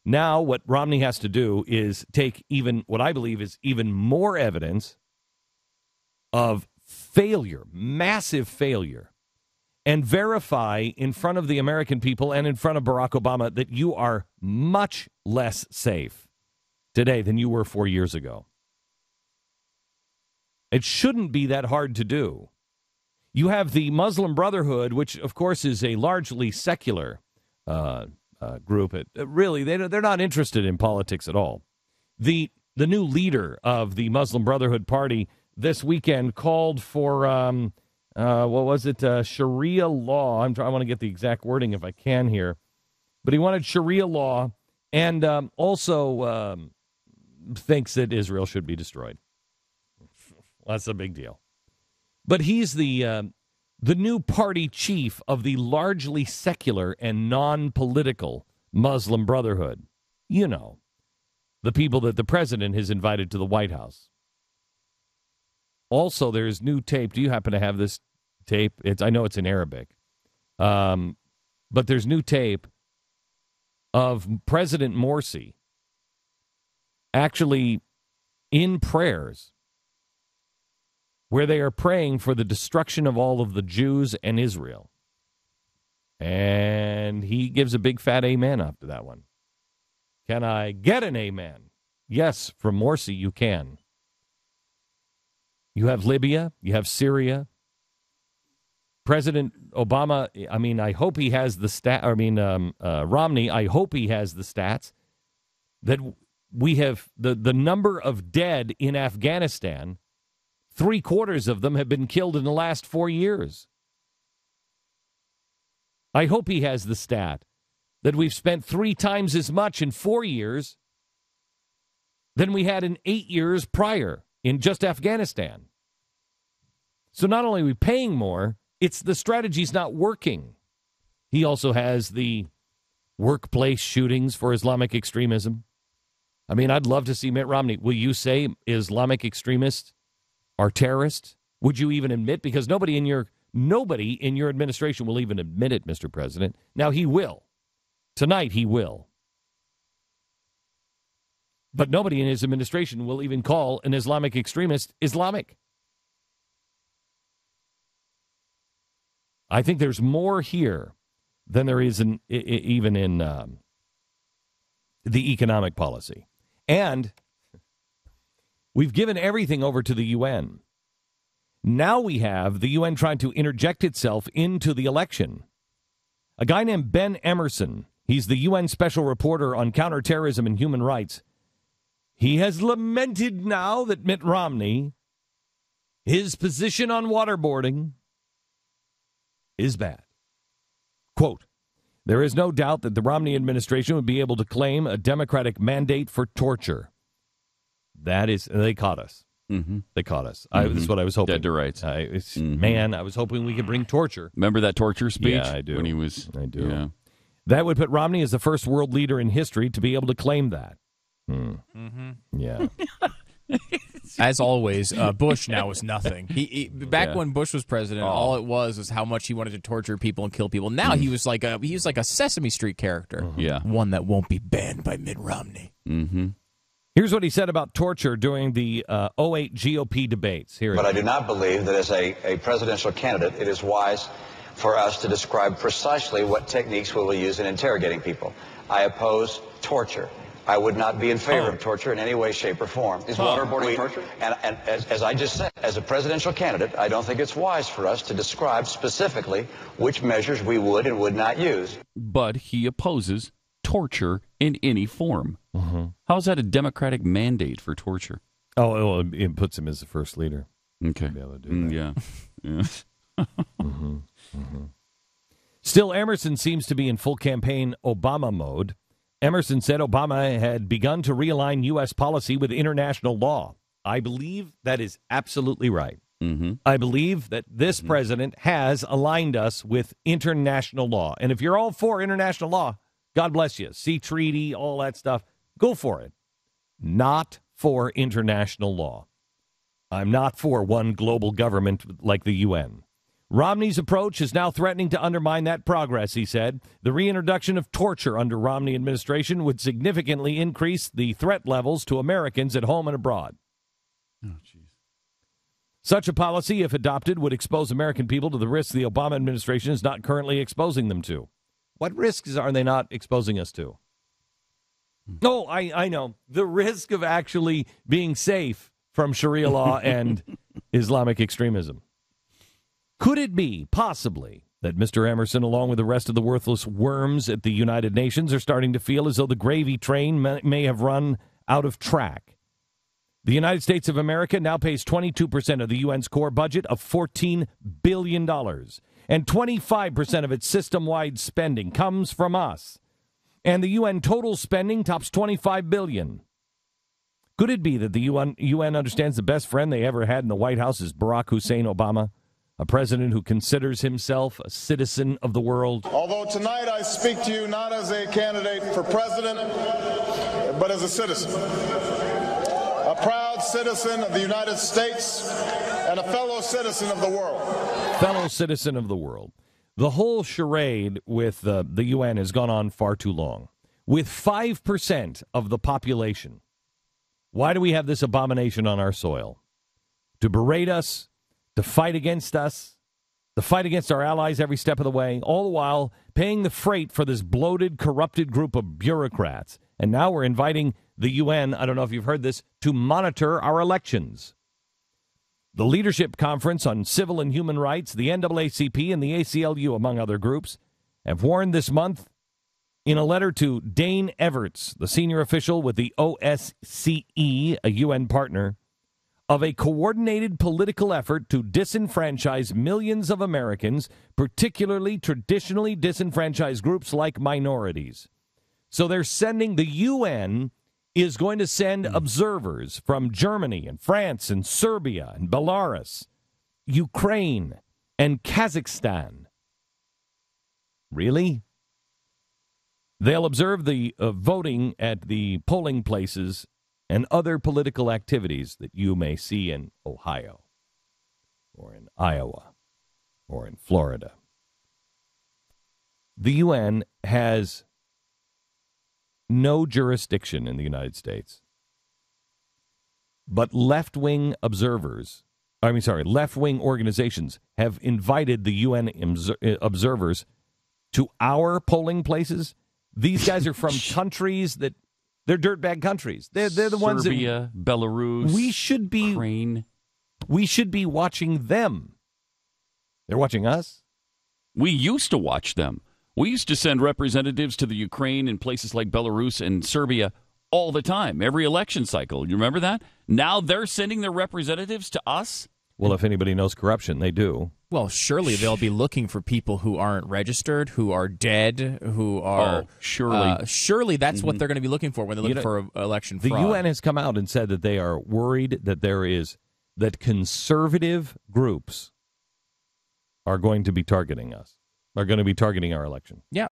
Now what Romney has to do is take what I believe is even more evidence of failure, massive failure, and verify in front of the American people and in front of Barack Obama that you are much less safe today than you were 4 years ago. It shouldn't be that hard to do. You have the Muslim Brotherhood, which, of course, is a largely secular group. Really, they're not interested in politics at all. The new leader of the Muslim Brotherhood Party this weekend called for, Sharia law. I want to get the exact wording if I can here. But he wanted Sharia law and also thinks that Israel should be destroyed. That's a big deal. But he's the new party chief of the largely secular and non-political Muslim Brotherhood. You know, the people that the president has invited to the White House. Also, there's new tape. Do you happen to have this tape? I know it's in Arabic. But there's new tape of President Morsi actually in prayers where they are praying for the destruction of all of the Jews and Israel. And he gives a big fat amen after that one. Can I get an amen? Yes, from Morsi you can. You have Libya, you have Syria. President Obama, I hope he has the Romney, I hope he has the stats that we have the number of dead in Afghanistan. 3/4 of them have been killed in the last 4 years. I hope he has the stat that we've spent 3 times as much in 4 years than we had in 8 years prior in just Afghanistan. So not only are we paying more, it's the strategy's not working. He also has the workplace shootings for Islamic extremism. I'd love to see Mitt Romney. Will you say Islamic extremists are terrorists? Would you even admit? Because nobody in your administration will even admit it, Mr. President. Now he will. Tonight he will. But nobody in his administration will even call an Islamic extremist Islamic. I think there's more here than there is even in the economic policy. And we've given everything over to the UN. Now we have the UN trying to interject itself into the election. A guy named Ben Emerson, he's the UN Special Reporter on Counterterrorism and Human Rights. He has lamented now that Mitt Romney, his position on waterboarding, is bad. Quote, there is no doubt that the Romney administration would be able to claim a Democratic mandate for torture. They caught us. Mm-hmm. They caught us. Mm-hmm. This is what I was hoping. Dead to rights. Man, I was hoping we could bring torture. Remember that torture speech? Yeah, I do. When he was, I do. Yeah. That would put Romney as the first world leader in history to be able to claim that. Mm-hmm. Yeah. As always, Bush now is nothing. He back when Bush was president, all it was how much he wanted to torture people and kill people. Now he was like a Sesame Street character. Mm-hmm. Yeah, one that won't be banned by Mitt Romney. Mm-hmm. Here's what he said about torture during the 2008 GOP debates. But I do not believe that as a presidential candidate, it is wise for us to describe precisely what techniques we will use in interrogating people. I oppose torture. I would not be in favor of torture in any way, shape, or form. Is waterboarding torture? And as I just said, as a presidential candidate, I don't think it's wise for us to describe specifically which measures we would and would not use. But he opposes torture in any form. Mm-hmm. How is that a Democratic mandate for torture? Oh, it puts him as the first leader. Okay. To be able to do that. Yeah. Mm-hmm. Mm-hmm. Still, Emerson seems to be in full campaign Obama mode. Emerson said Obama had begun to realign U.S. policy with international law. I believe that is absolutely right. Mm-hmm. I believe that this president has aligned us with international law. And if you're all for international law, God bless you. Sea treaty, all that stuff, go for it. Not for international law. I'm not for one global government like the UN. Romney's approach is now threatening to undermine that progress, he said. The reintroduction of torture under Romney administration would significantly increase the threat levels to Americans at home and abroad. Oh, jeez. Such a policy, if adopted, would expose American people to the risks the Obama administration is not currently exposing them to. What risks are they not exposing us to? No, I know. The risk of actually being safe from Sharia law and Islamic extremism. Could it be, possibly, that Mr. Emerson, along with the rest of the worthless worms at the United Nations, are starting to feel as though the gravy train may have run out of track? The United States of America now pays 22% of the UN's core budget of $14 billion, and 25% of its system-wide spending comes from us. And the UN total spending tops $25 billion. Could it be that the UN understands the best friend they ever had in the White House is Barack Hussein Obama, a president who considers himself a citizen of the world? Although tonight I speak to you not as a candidate for president, but as a citizen. A proud citizen of the United States and a fellow citizen of the world. Fellow citizen of the world. The whole charade with the UN has gone on far too long. With 5% of the population, why do we have this abomination on our soil? To berate us, to fight against us, to fight against our allies every step of the way, all the while paying the freight for this bloated, corrupted group of bureaucrats. And now we're inviting the UN, I don't know if you've heard this, to monitor our elections. The Leadership Conference on Civil and Human Rights, the NAACP, and the ACLU, among other groups, have warned this month in a letter to Dane Everts, the senior official with the OSCE, a UN partner, of a coordinated political effort to disenfranchise millions of Americans, particularly traditionally disenfranchised groups like minorities. So they're sending, the UN is going to send observers from Germany and France and Serbia and Belarus, Ukraine and Kazakhstan. Really? They'll observe the voting at the polling places and other political activities that you may see in Ohio or in Iowa or in Florida. The UN has no jurisdiction in the United States. But left-wing organizations have invited the UN observers to our polling places. These guys are from countries that, they're dirtbag countries. They're the ones that... Serbia, Belarus, Ukraine. We should be watching them. They're watching us. We used to watch them. We used to send representatives to the Ukraine and places like Belarus and Serbia all the time, every election cycle. You remember that? Now they're sending their representatives to us? Well, if anybody knows corruption, they do. Well, surely they'll be looking for people who aren't registered, who are dead, who are... Oh, surely. Surely that's what they're going to be looking for when they look for election fraud. The UN has come out and said that they are worried that conservative groups are going to be targeting us, are going to be targeting our election. Yeah,